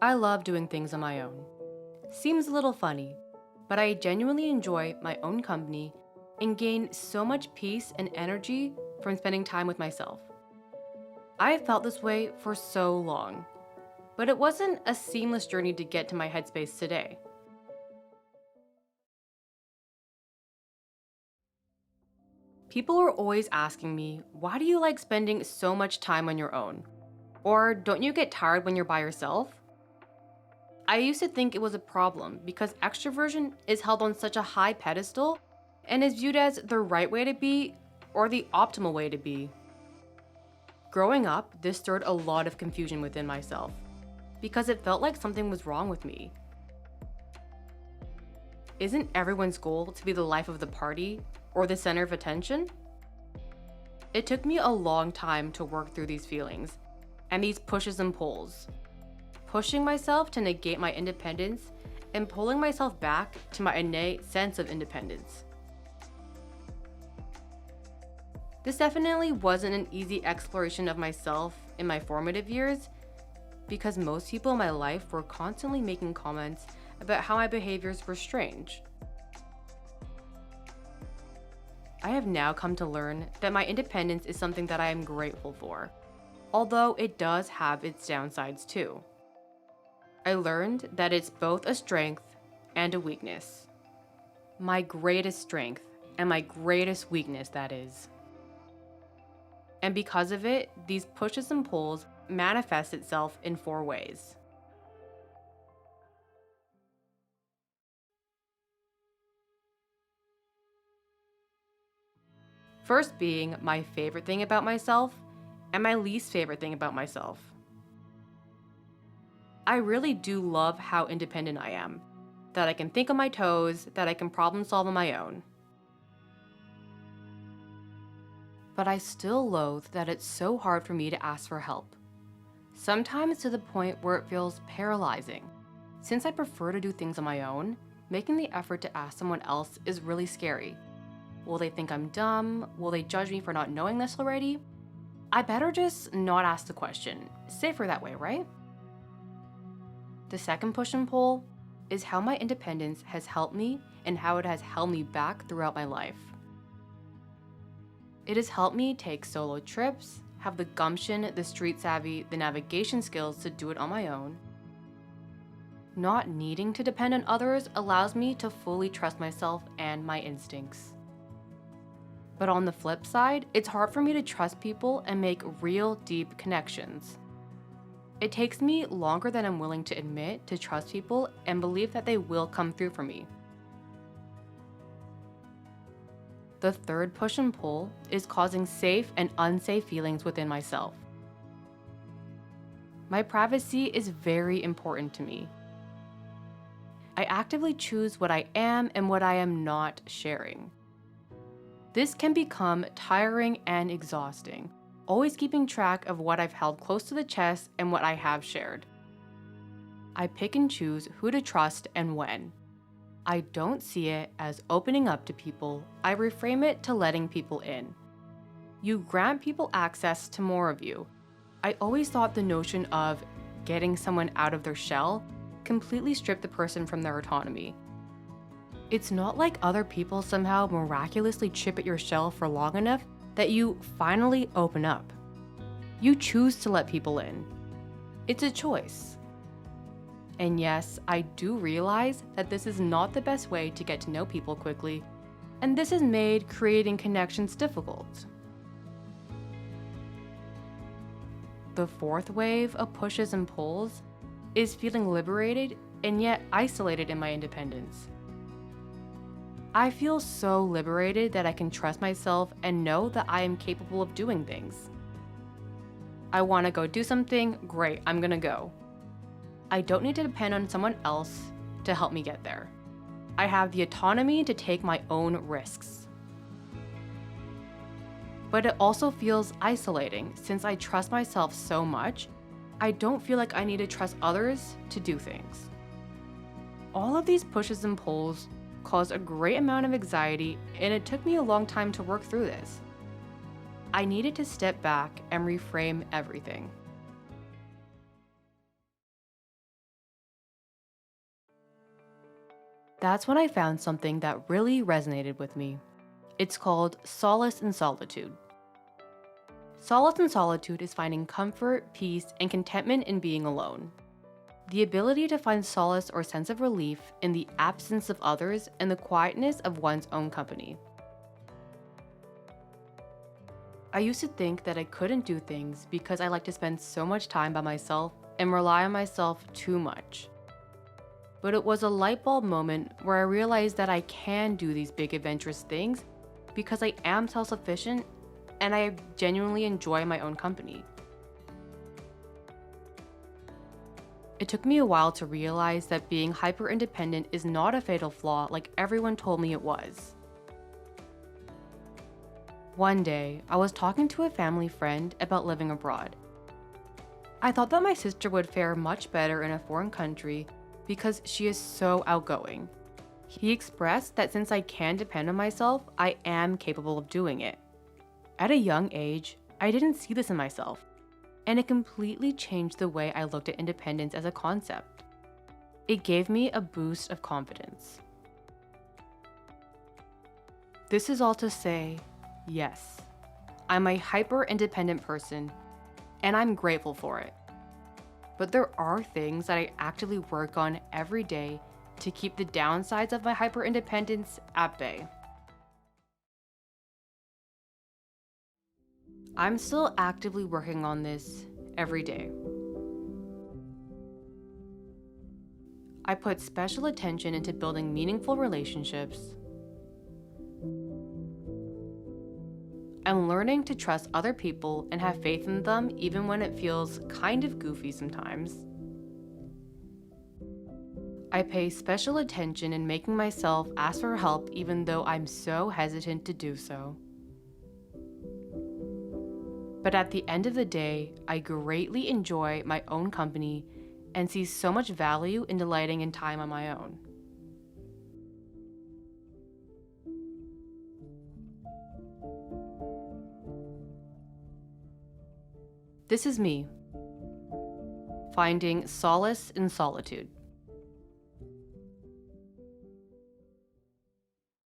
I love doing things on my own. Seems a little funny, but I genuinely enjoy my own company and gain so much peace and energy from spending time with myself. I have felt this way for so long, but it wasn't a seamless journey to get to my headspace today. People are always asking me, why do you like spending so much time on your own? Or don't you get tired when you're by yourself? I used to think it was a problem because extroversion is held on such a high pedestal and is viewed as the right way to be or the optimal way to be. Growing up, this stirred a lot of confusion within myself because it felt like something was wrong with me. Isn't everyone's goal to be the life of the party or the center of attention? It took me a long time to work through these feelings and these pushes and pulls, pushing myself to negate my independence and pulling myself back to my innate sense of independence. This definitely wasn't an easy exploration of myself in my formative years because most people in my life were constantly making comments about how my behaviors were strange. I have now come to learn that my independence is something that I am grateful for, although it does have its downsides too. I learned that it's both a strength and a weakness. My greatest strength and my greatest weakness, that is. And because of it, these pushes and pulls manifest itself in 4 ways. First being my favorite thing about myself and my least favorite thing about myself. I really do love how independent I am, that I can think on my toes, that I can problem solve on my own. But I still loathe that it's so hard for me to ask for help. Sometimes to the point where it feels paralyzing. Since I prefer to do things on my own, making the effort to ask someone else is really scary. Will they think I'm dumb? Will they judge me for not knowing this already? I better just not ask the question. Safer that way, right? The second push and pull is how my independence has helped me and how it has held me back throughout my life. It has helped me take solo trips, have the gumption, the street savvy, the navigation skills to do it on my own. Not needing to depend on others allows me to fully trust myself and my instincts. But on the flip side, it's hard for me to trust people and make real, deep connections. It takes me longer than I'm willing to admit to trust people and believe that they will come through for me. The third push and pull is causing safe and unsafe feelings within myself. My privacy is very important to me. I actively choose what I am and what I am not sharing. This can become tiring and exhausting, always keeping track of what I've held close to the chest and what I have shared. I pick and choose who to trust and when. I don't see it as opening up to people, I reframe it to letting people in. You grant people access to more of you. I always thought the notion of getting someone out of their shell completely stripped the person from their autonomy. It's not like other people somehow miraculously chip at your shell for long enough that you finally open up. You choose to let people in. It's a choice. And yes, I do realize that this is not the best way to get to know people quickly, and this has made creating connections difficult. The fourth wave of pushes and pulls is feeling liberated and yet isolated in my independence. I feel so liberated that I can trust myself and know that I am capable of doing things. I want to go do something, great, I'm gonna go. I don't need to depend on someone else to help me get there. I have the autonomy to take my own risks. But it also feels isolating since I trust myself so much, I don't feel like I need to trust others to do things. All of these pushes and pulls caused a great amount of anxiety, and it took me a long time to work through this. I needed to step back and reframe everything. That's when I found something that really resonated with me. It's called Solace in Solitude. Solace in solitude is finding comfort, peace, and contentment in being alone. The ability to find solace or sense of relief in the absence of others and the quietness of one's own company. I used to think that I couldn't do things because I like to spend so much time by myself and rely on myself too much. But it was a light bulb moment where I realized that I can do these big adventurous things because I am self-sufficient and I genuinely enjoy my own company. It took me a while to realize that being hyper-independent is not a fatal flaw like everyone told me it was. One day, I was talking to a family friend about living abroad. I thought that my sister would fare much better in a foreign country because she is so outgoing. He expressed that since I can depend on myself, I am capable of doing it. At a young age, I didn't see this in myself, and it completely changed the way I looked at independence as a concept. It gave me a boost of confidence. This is all to say, yes, I'm a hyper-independent person, and I'm grateful for it. But there are things that I actively work on every day to keep the downsides of my hyper-independence at bay. I'm still actively working on this every day. I put special attention into building meaningful relationships. I'm learning to trust other people and have faith in them even when it feels kind of goofy sometimes. I pay special attention in making myself ask for help even though I'm so hesitant to do so. But at the end of the day, I greatly enjoy my own company and see so much value in delighting in time on my own. This is me, finding solace in solitude.